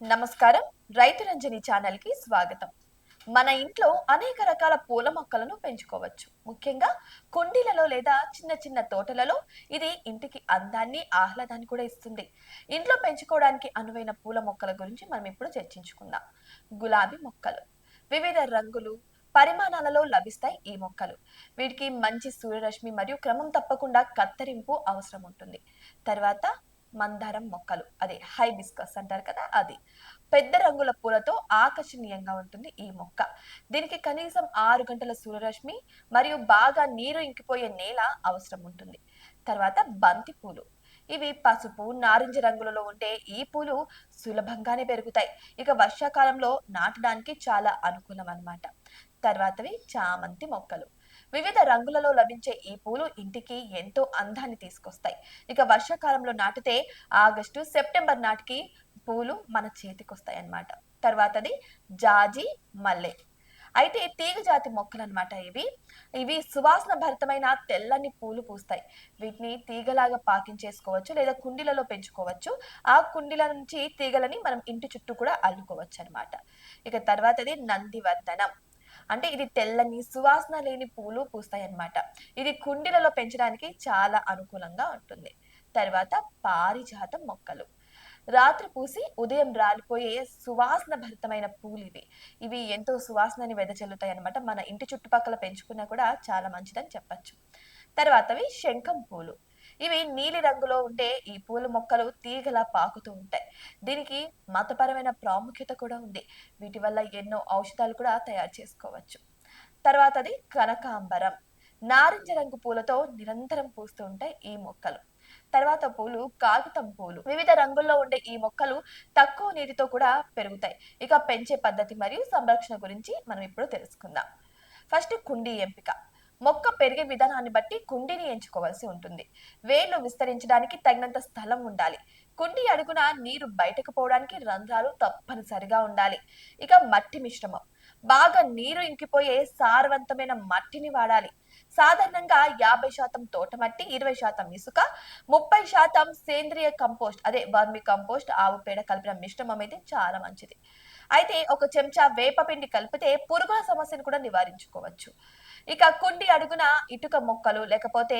నమస్కారం. రైతు రంజని ఛానల్ కి స్వాగతం. మన ఇంట్లో అనేక రకాల పూల మొక్కలను పెంచుకోవచ్చు. ముఖ్యంగా కుండీలలో లేదా చిన్న చిన్న తోటలలో ఇది ఇంటికి అందాన్ని, ఆహ్లాదాన్ని కూడా ఇస్తుంది. ఇంట్లో పెంచుకోవడానికి అనువైన పూల మొక్కల గురించి మనం ఇప్పుడు చర్చించుకుందాం. గులాబీ మొక్కలు వివిధ రంగులు, పరిమాణాలలో లభిస్తాయి ఈ మొక్కలు. వీటికి మంచి సూర్యరశ్మి మరియు క్రమం తప్పకుండా కత్తరింపు అవసరం ఉంటుంది. తర్వాత మందారం మొక్కలు, అదే హైబిస్కస్ అంటారు కదా, అది పెద్ద రంగుల పూలతో ఆకర్షణీయంగా ఉంటుంది ఈ మొక్క. దీనికి కనీసం 6 గంటల సూర్యరశ్మి మరియు బాగా నీరు ఇంకిపోయే నేల అవసరం ఉంటుంది. తర్వాత బంతి పూలు, ఇవి పసుపు, నారింజ రంగులలో ఉంటే ఈ పూలు సులభంగానే పెరుగుతాయి. ఇక వర్షాకాలంలో నాటడానికి చాలా అనుకూలం అన్నమాట. తర్వాతవి చామంతి మొక్కలు. వివిధ రంగులలో లభించే ఈ పూలు ఇంటికి ఎంతో అందాన్ని తీసుకొస్తాయి. ఇక వర్షాకాలంలో నాటితే ఆగస్టు సెప్టెంబర్ నాటికి పూలు మన చేతికొస్తాయి అన్నమాట. తర్వాతది జాజి మల్లె. అయితే తీగ జాతి మొక్కలు అనమాట ఇవి. ఇవి సువాసన భరితమైన తెల్లని పూలు పూస్తాయి. వీటిని తీగలాగా పాకించేసుకోవచ్చు లేదా కుండీలలో పెంచుకోవచ్చు. ఆ కుండీల నుంచి తీగలని మనం ఇంటి చుట్టూ కూడా అల్లుకోవచ్చు అనమాట. ఇక తర్వాతది నందివర్ధనం. అంటే ఇది తెల్లని సువాసన లేని పూలు పూస్తాయి అన్నమాట. ఇది కుండీలలో పెంచడానికి చాలా అనుకూలంగా ఉంటుంది. తర్వాత పారిజాతం మొక్కలు. రాత్రి పూసి ఉదయం రాలిపోయే సువాసన భరితమైన పూలు ఇవి. ఇవి ఎంతో సువాసనని వెదజల్లుతాయి అన్నమాట. మన ఇంటి చుట్టుపక్కల పెంచుకున్నా కూడా చాలా మంచిదని చెప్పచ్చు. తర్వాతవి శంఖం పూలు. ఇవి నీలి రంగులో ఉండే ఈ పూల మొక్కలు తీగలా పాకుతూ ఉంటాయి. దీనికి మతపరమైన ప్రాముఖ్యత కూడా ఉంది. వీటి వల్ల ఎన్నో ఔషధాలు కూడా తయారు చేసుకోవచ్చు. తర్వాతది కనకాంబరం. నారింజ రంగు పూలతో నిరంతరం పూస్తూ ఉంటాయి ఈ మొక్కలు. తర్వాత పూలు కాగితం పూలు. వివిధ రంగుల్లో ఉండే ఈ మొక్కలు తక్కువ నీటితో కూడా పెరుగుతాయి. ఇక పెంచే పద్ధతి మరియు సంరక్షణ గురించి మనం ఇప్పుడు తెలుసుకుందాం. ఫస్ట్ కుండీ ఎంపిక. మొక్క పెరిగే విధానాన్ని బట్టి కుండీని ఎంచుకోవాల్సి ఉంటుంది. వేర్లు విస్తరించడానికి తగినంత స్థలం ఉండాలి. కుండీ అడుగున నీరు బయటకు పోవడానికి రంధ్రాలు తప్పనిసరిగా ఉండాలి. ఇక మట్టి మిశ్రమం. బాగా నీరు ఇంకిపోయే సారవంతమైన మట్టిని వాడాలి. సాధారణంగా 50% తోటమట్టి, 20% ఇసుక, 30% సేంద్రియ కంపోస్ట్, అదే వర్మి కంపోస్ట్, ఆవు పేడ కలిపిన మిశ్రమం అయితే చాలా మంచిది. అయితే ఒక చెంచా వేపపిండి కలిపితే పురుగుల సమస్యను కూడా నివారించుకోవచ్చు. ఇక కుండి అడుగున ఇటుక మొక్కలు లేకపోతే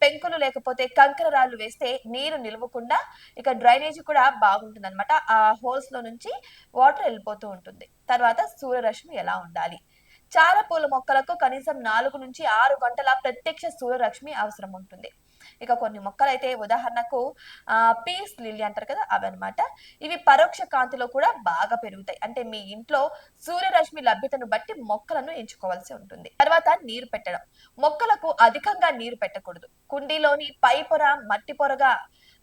పెంకులు లేకపోతే కంకర రాళ్ళు వేస్తే నీరు నిలవకుండా ఇక డ్రైనేజ్ కూడా బాగుంటుందన్నమాట. ఆ హోల్స్ లో నుంచి వాటర్ వెళ్ళిపోతూ ఉంటుంది. తర్వాత సూర్యరశ్మి ఎలా ఉండాలి? చాలా పూల మొక్కలకు కనీసం 4 నుంచి 6 గంటల ప్రత్యక్ష సూర్యరశ్మి అవసరం ఉంటుంది. ఇక కొన్ని మొక్కలైతే ఉదాహరణకు పీస్ లిల్లీ అంటారు కదా, అవన్నమాట. ఇవి పరోక్ష కాంతిలో కూడా బాగా పెరుగుతాయి. అంటే మీ ఇంట్లో సూర్యరశ్మి లభ్యతను బట్టి మొక్కలను ఎంచుకోవాల్సి ఉంటుంది. తర్వాత నీరు పెట్టడం. మొక్కలకు అధికంగా నీరు పెట్టకూడదు. కుండీలోని పై పొర మట్టి పొరగా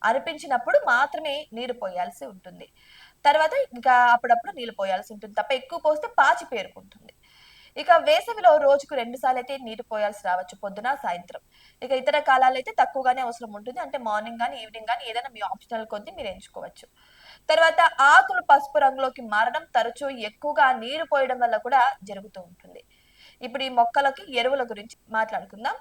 అనిపించినప్పుడు మాత్రమే నీరు పోయాల్సి ఉంటుంది. తర్వాత ఇంకా అప్పుడప్పుడు నీళ్లు పోయాల్సి ఉంటుంది తప్ప ఎక్కువ పోస్తే పాచి పేరుకుంటుంది. ఇక వేసవిలో రోజుకు 2 సార్లు అయితే నీరు పోయాల్సి రావచ్చు, పొద్దున, సాయంత్రం. ఇక ఇతర కాలాల్లో అయితే తక్కువగానే అవసరం ఉంటుంది. అంటే మార్నింగ్ గాని, ఈవినింగ్ గాని ఏదైనా మీ ఆప్షనల్ కొద్దీ మీరు ఎంచుకోవచ్చు. తర్వాత ఆకులు పసుపు రంగులోకి మారడం తరచూ ఎక్కువగా నీరు పోయడం వల్ల కూడా జరుగుతూ ఉంటుంది. ఇప్పుడు ఈ మొక్కలకి ఎరువుల గురించి మాట్లాడుకుందాం.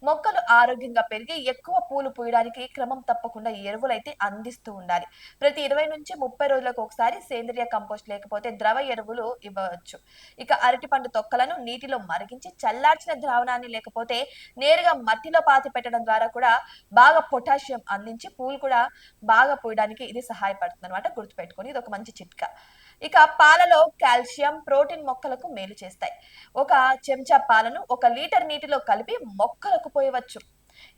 మొక్కలు ఆరోగ్యంగా పెరిగి ఎక్కువ పూలు పూయడానికి క్రమం తప్పకుండా ఎరువులైతే అందిస్తూ ఉండాలి. ప్రతి 20 నుంచి 30 రోజులకు ఒకసారి సేంద్రియ కంపోస్ట్ లేకపోతే ద్రవ ఎరువులు ఇవ్వవచ్చు. ఇక అరటిపండు తొక్కలను నీటిలో మరిగించి చల్లార్చిన ద్రావణాన్ని లేకపోతే నేరుగా మట్టిలో పాతి పెట్టడం ద్వారా కూడా బాగా పొటాషియం అందించి పూలు కూడా బాగా పూయడానికి ఇది సహాయపడుతుంది అనమాట. గుర్తుపెట్టుకొని ఇది ఒక మంచి చిట్కా. ఇక పాలలో కాల్షియం, ప్రోటీన్ మొక్కలకు మేలు చేస్తాయి. ఒక చెంచా పాలను 1 లీటర్ నీటిలో కలిపి మొక్కలకు పోయవచ్చు.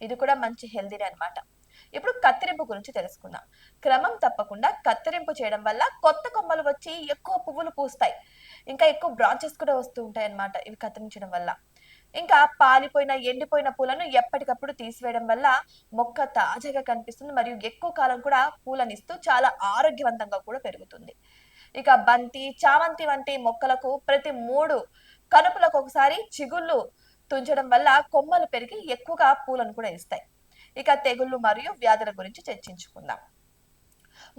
ఇది కూడా మంచి హెల్దీనే అన్నమాట. ఇప్పుడు కత్తిరింపు గురించి తెలుసుకుందాం. క్రమం తప్పకుండా కత్తిరింపు చేయడం వల్ల కొత్త కొమ్మలు వచ్చి ఎక్కువ పువ్వులు పూస్తాయి. ఇంకా ఎక్కువ బ్రాంచెస్ కూడా వస్తూ ఉంటాయి అన్నమాట ఇవి కత్తిరించడం వల్ల. ఇంకా పాలిపోయిన, ఎండిపోయిన పూలను ఎప్పటికప్పుడు తీసివేయడం వల్ల మొక్క తాజాగా కనిపిస్తుంది మరియు ఎక్కువ కాలం కూడా పూలనిస్తూ చాలా ఆరోగ్యవంతంగా కూడా పెరుగుతుంది. ఇక బంతి, చామంతి వంటి మొక్కలకు ప్రతి 3 కనుపులకు ఒకసారి చిగుళ్ళు తుంచడం వల్ల కొమ్మలు పెరిగి ఎక్కువగా పూలను కూడా ఇస్తాయి. ఇక తెగుళ్ళు మరియు వ్యాధుల గురించి చర్చించుకుందాం.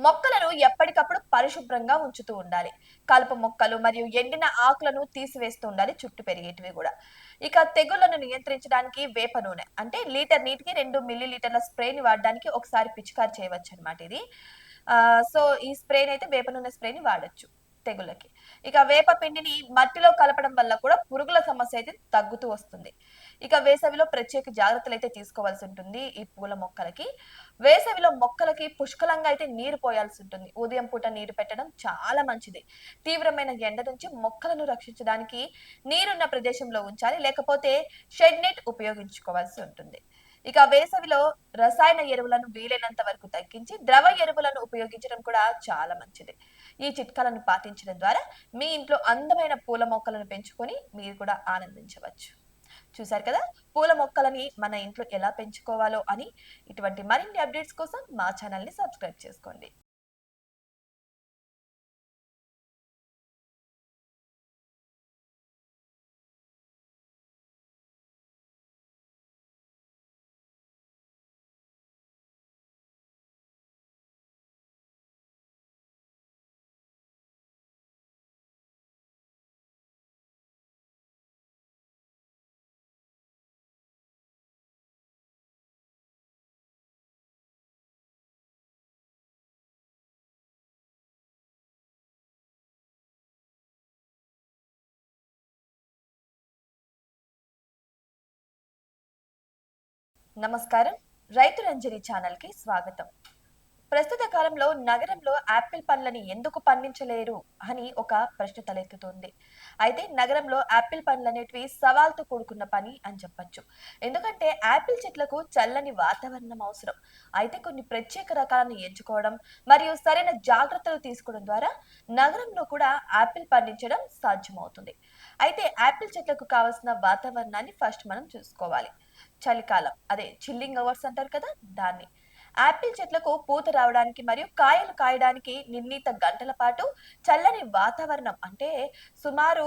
మొక్కలను ఎప్పటికప్పుడు పరిశుభ్రంగా ఉంచుతూ ఉండాలి. కలుపు మొక్కలు మరియు ఎండిన ఆకులను తీసివేస్తూ ఉండాలి, చుట్టూ పెరిగేటివి కూడా. ఇక తెగుళ్లను నియంత్రించడానికి వేప నూనె, అంటే లీటర్ నీటికి 2 మిల్లీ లీటర్ల స్ప్రేని వాడడానికి ఒకసారి పిచికారి చేయవచ్చు అనమాట ఇది. సో ఈ స్ప్రేని అయితే వేప నూనె స్ప్రేని వాడొచ్చు తెగుళ్ళకి. ఇక వేప పిండిని మట్టిలో కలపడం వల్ల కూడా పురుగుల సమస్య అయితే తగ్గుతూ వస్తుంది. ఇక వేసవిలో ప్రత్యేక జాగ్రత్తలు అయితే తీసుకోవాల్సి ఉంటుంది ఈ పూల మొక్కలకి. వేసవిలో మొక్కలకి పుష్కలంగా అయితే నీరు పోయాల్సి ఉంటుంది. ఉదయం పూట నీరు పెట్టడం చాలా మంచిది. తీవ్రమైన ఎండ నుంచి మొక్కలను రక్షించడానికి నీరున్న ప్రదేశంలో ఉంచాలి. లేకపోతే షెడ్ నెట్ ఉపయోగించుకోవాల్సి ఉంటుంది. ఇక వేసవిలో రసాయన ఎరువులను వీలైనంత వరకు తగ్గించి ద్రవ ఎరువులను ఉపయోగించడం కూడా చాలా మంచిది. ఈ చిట్కాలను పాటించడం ద్వారా మీ ఇంట్లో అందమైన పూల మొక్కలను పెంచుకొని మీరు కూడా ఆనందించవచ్చు. చూశారు కదా, పూల మొక్కలని మన ఇంట్లో ఎలా పెంచుకోవాలో అని. ఇటువంటి మరిన్ని అప్డేట్స్ కోసం మా ఛానల్ ని సబ్స్క్రైబ్ చేసుకోండి. నమస్కారం. రైతు రంజని ఛానల్ కి స్వాగతం. ప్రస్తుత కాలంలో నగరంలో యాపిల్ పండ్లని ఎందుకు పండించలేరు అని ఒక ప్రశ్న తలెత్తుతుంది. అయితే నగరంలో యాపిల్ పండ్లు అనేటివి సవాల్తో కూడుకున్న పని అని చెప్పొచ్చు. ఎందుకంటే యాపిల్ చెట్లకు చల్లని వాతావరణం అవసరం. అయితే కొన్ని ప్రత్యేక రకాలను ఎంచుకోవడం మరియు సరైన జాగ్రత్తలు తీసుకోవడం ద్వారా నగరంలో కూడా యాపిల్ పండించడం సాధ్యమవుతుంది. అయితే యాపిల్ చెట్లకు కావాల్సిన వాతావరణాన్ని ఫస్ట్ మనం చూసుకోవాలి. చలికాలం, అదే చిల్లింగ్ అవర్స్ అంటారు కదా, దాన్ని. ఆపిల్ చెట్లకు పూత రావడానికి మరియు కాయలు కాయడానికి నిర్ణీత గంటల పాటు చల్లని వాతావరణం, అంటే సుమారు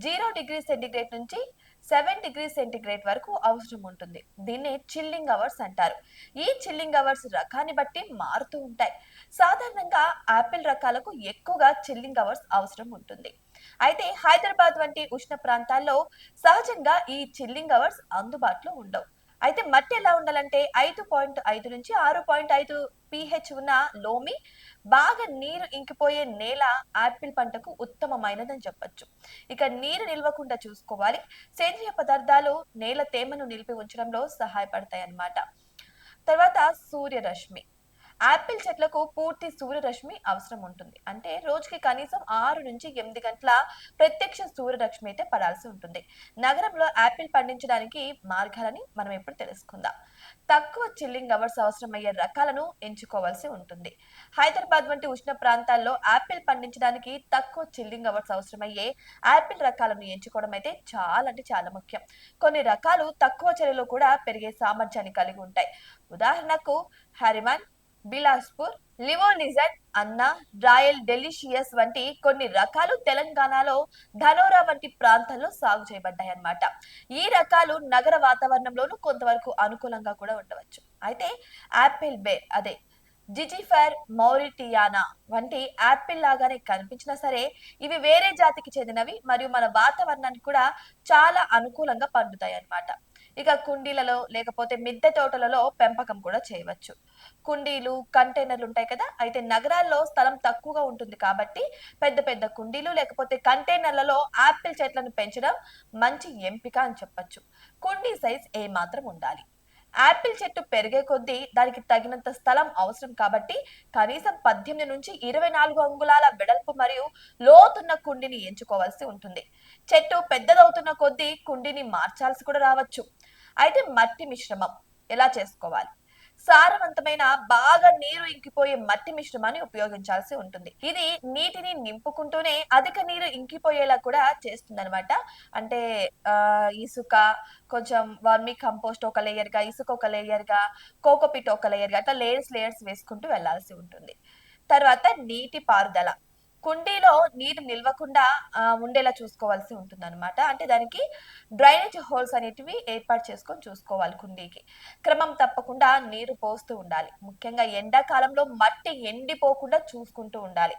0 డిగ్రీ సెంటీగ్రేడ్ నుంచి 7 డిగ్రీ సెంటీగ్రేడ్ వరకు అవసరం ఉంటుంది. దీన్ని చిల్లింగ్ అవర్స్ అంటారు. ఈ చిల్లింగ్ అవర్స్ రకాన్ని బట్టి మారుతూ ఉంటాయి. సాధారణంగా ఆపిల్ రకాలకు ఎక్కువగా చిల్లింగ్ అవర్స్ అవసరం ఉంటుంది. అయితే హైదరాబాద్ వంటి ఉష్ణ ప్రాంతాల్లో సహజంగా ఈ చిల్లింగ్ అవర్స్ అందుబాటులో ఉండవు. అయితే మట్టి ఎలా ఉండాలంటే 5.5 నుంచి 6.5 pH ఉన్న లోమి, బాగా నీరు ఇంకిపోయే నేల ఆపిల్ పంటకు ఉత్తమమైనదని చెప్పొచ్చు. ఇక నీరు నిల్వకుండా చూసుకోవాలి. సేంద్రియ పదార్థాలు నేల తేమను నిలిపి ఉంచడంలో సహాయపడతాయి అన్నమాట. తర్వాత సూర్యరశ్మి. ఆపిల్ చెట్లకు పూర్తి సూర్యరశ్మి అవసరం ఉంటుంది. అంటే రోజుకి కనీసం 6 నుంచి 8 గంటల ప్రత్యక్ష సూర్యరశ్మి అయితే పడాల్సి ఉంటుంది. నగరంలో ఆపిల్ పండించడానికి మార్గాలని మనం ఇప్పుడు తెలుసుకుందాం. తక్కువ చిల్లింగ్ అవర్స్ అవసరమయ్యే రకాలను ఎంచుకోవాల్సి ఉంటుంది. హైదరాబాద్ వంటి ఉష్ణ ప్రాంతాల్లో ఆపిల్ పండించడానికి తక్కువ చిల్లింగ్ అవర్స్ అవసరమయ్యే ఆపిల్ రకాలను ఎంచుకోవడం అయితే చాలా అంటే చాలా ముఖ్యం. కొన్ని రకాలు తక్కువ చలిలో కూడా పెరిగే సామర్థ్యాన్ని కలిగి ఉంటాయి. ఉదాహరణకు హరిమాన్, బిలాస్పూర్, లివోనిజన్, అన్నా, రాయల్ డెలిషియస్ వంటి కొన్ని రకాలు తెలంగాణలో ధనోరా వంటి ప్రాంతాల్లో సాగు చేయబడ్డాయి అన్నమాట. ఈ రకాలు నగర వాతావరణంలోనూ కొంతవరకు అనుకూలంగా కూడా ఉండవచ్చు. అయితే ఆపిల్ బే, అదే జిజిఫైర్ మౌరిటియానా వంటి యాపిల్ లాగానే కనిపించినా సరే ఇవి వేరే జాతికి చెందినవి మరియు మన వాతావరణానికి కూడా చాలా అనుకూలంగా పండుతాయి అన్నమాట. ఇక కుండీలలో లేకపోతే మిద్దె తోటలలో పెంపకం కూడా చేయవచ్చు. కుండీలు, కంటైనర్లు ఉంటాయి కదా, అయితే నగరాల్లో స్థలం తక్కువగా ఉంటుంది కాబట్టి పెద్ద పెద్ద కుండీలు లేకపోతే కంటైనర్లలో ఆపిల్ చెట్లను పెంచడం మంచి ఎంపిక అని చెప్పొచ్చు. కుండీ సైజ్ ఏ మాత్రం ఉండాలి. ఆపిల్ చెట్టు పెరిగే కొద్దీ దానికి తగినంత స్థలం అవసరం కాబట్టి కనీసం 18 నుంచి 24 అంగుళాల వెడల్పు మరియు లోతున్న కుండీని ఎంచుకోవాల్సి ఉంటుంది. చెట్టు పెద్దదవుతున్న కొద్దీ కుండీని మార్చాల్సి కూడా రావచ్చు. అయితే మట్టి మిశ్రమం ఎలా చేసుకోవాలి? సారవంతమైన, బాగా నీరు ఇంకిపోయే మట్టి మిశ్రమాన్ని ఉపయోగించాల్సి ఉంటుంది. ఇది నీటిని నింపుకుంటూనే అధిక నీరు ఇంకిపోయేలా కూడా చేస్తుంది అనమాట. అంటే ఇసుక, కొంచెం వర్మీ కంపోస్ట్ ఒక లేయర్ గా, ఇసుక ఒక లేయర్ గా, కోకోపిట్ ఒక లేయర్ గా, అట్లా లేయర్స్ లేయర్స్ వేసుకుంటూ వెళ్లాల్సి ఉంటుంది. తర్వాత నీటి పారుదల. కుండీలో నీరు నిల్వకుండా ఉండేలా చూసుకోవాల్సి ఉంటుంది అనమాట. అంటే దానికి డ్రైనేజ్ హోల్స్ అనేటివి ఏర్పాటు చేసుకొని చూసుకోవాలి కుండీకి. క్రమం తప్పకుండా నీరు పోస్తూ ఉండాలి. ముఖ్యంగా ఎండాకాలంలో మట్టి ఎండిపోకుండా చూసుకుంటూ ఉండాలి.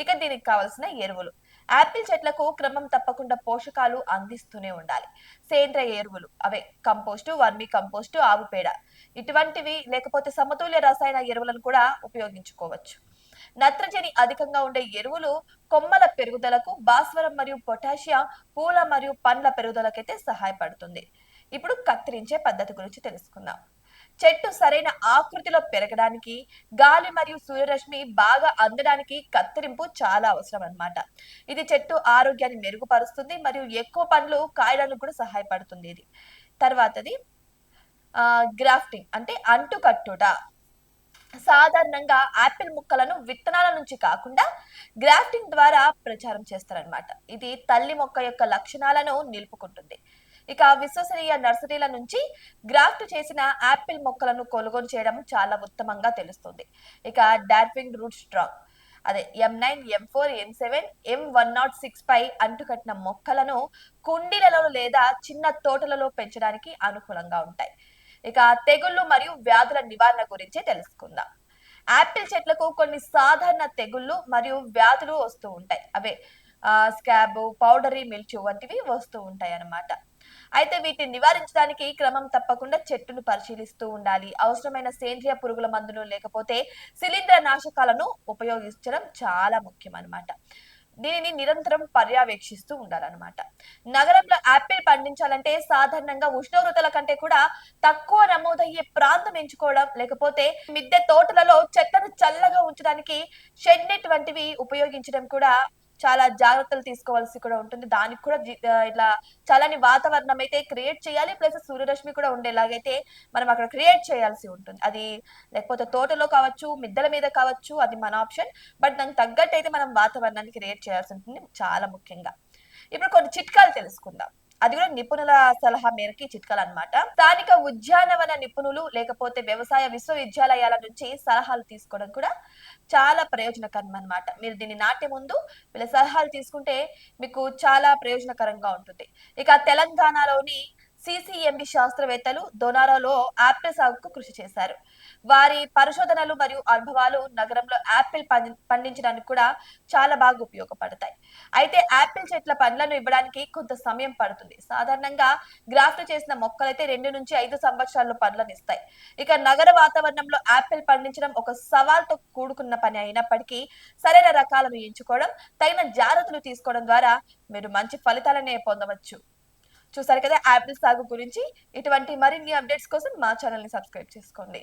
ఇక దీనికి కావాల్సిన ఎరువులు. ఆపిల్ చెట్లకు క్రమం తప్పకుండా పోషకాలు అందిస్తూనే ఉండాలి. సేంద్రియ ఎరువులు, అవే కంపోస్టు, వర్మీ కంపోస్టు, ఆవు పేడ, ఇటువంటివి లేకపోతే సమతుల్య రసాయన ఎరువులను కూడా ఉపయోగించుకోవచ్చు. నత్రజని అధికంగా ఉండే ఎరువులు కొమ్మల పెరుగుదలకు, భాస్వరం మరియు పొటాషియం పూల మరియు పండ్ల పెరుగుదలకైతే సహాయపడుతుంది. ఇప్పుడు కత్తిరించే పద్ధతి గురించి తెలుసుకుందాం. చెట్టు సరైన ఆకృతిలో పెరగడానికి, గాలి మరియు సూర్యరశ్మి బాగా అందడానికి కత్తిరింపు చాలా అవసరం అన్నమాట. ఇది చెట్టు ఆరోగ్యాన్ని మెరుగుపరుస్తుంది మరియు ఎక్కువ పండ్లు కాయడానికి కూడా సహాయపడుతుంది ఇది. తర్వాతది గ్రాఫ్టింగ్ అంటే అంటుకట్టుట. సాధారణంగా ఆపిల్ ముక్కలను విత్తనాల నుంచి కాకుండా గ్రాఫ్టింగ్ ద్వారా ప్రచారం చేస్తారనమాట. ఇది తల్లి మొక్క యొక్క లక్షణాలను నిలుపుకుంటుంది. ఇక విశ్వసనీయ నర్సరీల నుంచి గ్రాఫ్ట్ చేసిన ఆపిల్ మొక్కలను కొనుగోలు చేయడం చాలా ఉత్తమంగా తెలుస్తుంది. ఇక డార్పింగ్ రూట్ స్ట్రాంగ్ అదే M9, M4, M7, M106 పై అంటుకట్టిన మొక్కలను కుండీలలో లేదా చిన్న తోటలలో పెంచడానికి అనుకూలంగా ఉంటాయి. ఇక తెగుళ్ళు మరియు వ్యాధుల నివారణ గురించి తెలుసుకుందాం. యాపిల్ చెట్లకు కొన్ని సాధారణ తెగుళ్ళు మరియు వ్యాధులు వస్తూ ఉంటాయి. అవే స్కాబ్, పౌడరీ మిల్చు వంటివి వస్తూ ఉంటాయి అన్నమాట. అయితే వీటిని నివారించడానికి క్రమం తప్పకుండా చెట్టును పరిశీలిస్తూ ఉండాలి. అవసరమైన సేంద్రియ పురుగుల మందులు లేకపోతే శిలీంద్ర నాశకాలను ఉపయోగించడం చాలా ముఖ్యం అన్నమాట. దీనిని నిరంతరం పర్యవేక్షిస్తూ ఉండాలన్నమాట. నగరంలో యాపిల్ పండించాలంటే సాధారణంగా ఉష్ణోగ్రతల కంటే కూడా తక్కువ నమోదయ్యే ప్రాంతం ఎంచుకోవడం, లేకపోతే మిద్దె తోటలలో చెట్లను చల్లగా ఉంచడానికి షెడ్ నెట్ వంటివి ఉపయోగించడం కూడా చాలా జాగ్రత్తలు తీసుకోవాల్సి కూడా ఉంటుంది. దానికి కూడా ఇట్లా చల్లని వాతావరణం అయితే క్రియేట్ చేయాలి. ప్లస్ సూర్యరశ్మి కూడా ఉండేలాగైతే మనం అక్కడ క్రియేట్ చేయాల్సి ఉంటుంది. అది లేకపోతే తోటలో కావచ్చు, మిద్దెల మీద కావచ్చు, అది మన ఆప్షన్. బట్ దానికి తగ్గట్టు అయితే మనం వాతావరణాన్ని క్రియేట్ చేయాల్సి ఉంటుంది చాలా ముఖ్యంగా. ఇప్పుడు కొన్ని చిట్కాలు తెలుసుకుందాం. అది కూడా నిపుణుల సలహా మేరకి చిట్కాలు అన్నమాట. స్థానిక ఉద్యానవన నిపుణులు లేకపోతే వ్యవసాయ విశ్వవిద్యాలయాల నుంచి సలహాలు తీసుకోవడం కూడా చాలా ప్రయోజనకరం అన్నమాట. మీరు దీన్ని నాటే ముందు వీళ్ళ సలహాలు తీసుకుంటే మీకు చాలా ప్రయోజనకరంగా ఉంటుంది. ఇక తెలంగాణలోని సిసిఎంబి శాస్త్రవేత్తలు దొనారాలో యాపిల్ సాగుకు కృషి చేశారు. వారి పరిశోధనలు మరియు అనుభవాలు నగరంలో యాపిల్ పండించడానికి కూడా చాలా బాగా ఉపయోగపడతాయి. అయితే యాపిల్ చెట్ల పండ్లను ఇవ్వడానికి కొంత సమయం పడుతుంది. సాధారణంగా గ్రాఫ్ట్ చేసిన మొక్కలైతే 2 నుంచి 5 సంవత్సరాల్లో పండ్లను ఇస్తాయి. ఇక నగర వాతావరణంలో యాపిల్ పండించడం ఒక సవాల్తో కూడుకున్న పని అయినప్పటికీ సరైన రకాలను ఎంచుకోవడం, తగిన జాగ్రత్తలు తీసుకోవడం ద్వారా మీరు మంచి ఫలితాలనే పొందవచ్చు. చూసారు కదా యాపిల్ సాగు గురించి. ఇటువంటి మరిన్ని అప్డేట్స్ కోసం మా ఛానల్ ని సబ్స్క్రైబ్ చేసుకోండి.